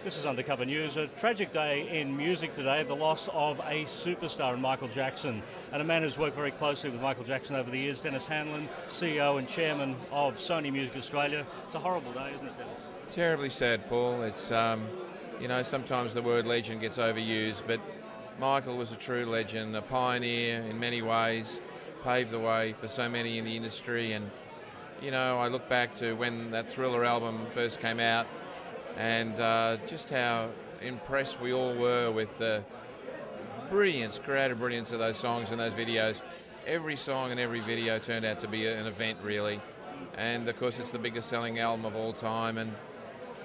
This is Undercover News. A tragic day in music today, the loss of a superstar in Michael Jackson. And a man who's worked very closely with Michael Jackson over the years, Denis Handlin, CEO and Chairman of Sony Music Australia. It's a horrible day, isn't it, Denis? Terribly sad, Paul. It's, you know, sometimes the word legend gets overused, but Michael was a true legend, a pioneer in many ways, paved the way for so many in the industry. And, you know, I look back to when that Thriller album first came out, and just how impressed we all were with the brilliance, creative brilliance of those songs and those videos. Every song and every video turned out to be an event, really. And of course, it's the biggest selling album of all time. And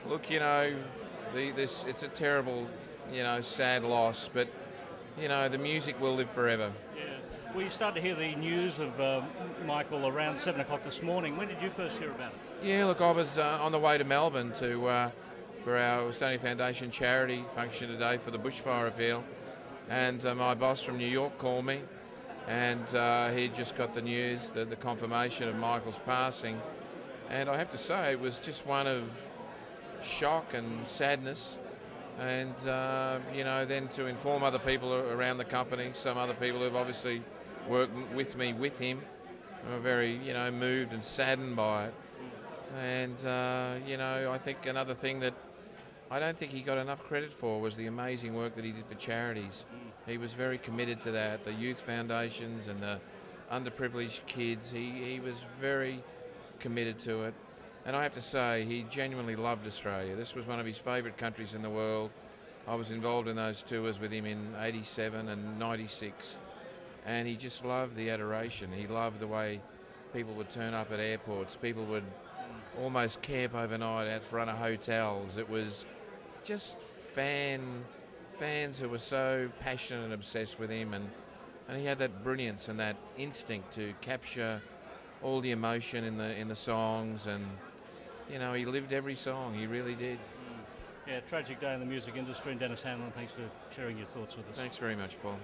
look, you know, it's a terrible, you know, sad loss, but you know, the music will live forever. Yeah. Well, you started to hear the news of Michael around 7 o'clock this morning. When did you first hear about it? Yeah, look, I was on the way to Melbourne to for our Sony Foundation charity function today for the bushfire appeal, and my boss from New York called me, and he just got the news, the confirmation of Michael's passing, and I have to say it was just one of shock and sadness, and you know, then to inform other people around the company, some other people who've obviously worked with me, with him, were very, you know, moved and saddened by it. And you know, I think another thing that I don't think he got enough credit for was the amazing work that he did for charities. He was very committed to that, the youth foundations and the underprivileged kids. He was very committed to it. And I have to say, he genuinely loved Australia. This was one of his favourite countries in the world. I was involved in those tours with him in '87 and '96. And he just loved the adoration. He loved the way people would turn up at airports. People would almost camp overnight out front of hotels. It was just fans who were so passionate and obsessed with him, and he had that brilliance and that instinct to capture all the emotion in the songs, and you know, he lived every song. He really did. Yeah, tragic day in the music industry. And Denis Handlin, thanks for sharing your thoughts with us. Thanks very much, Paul.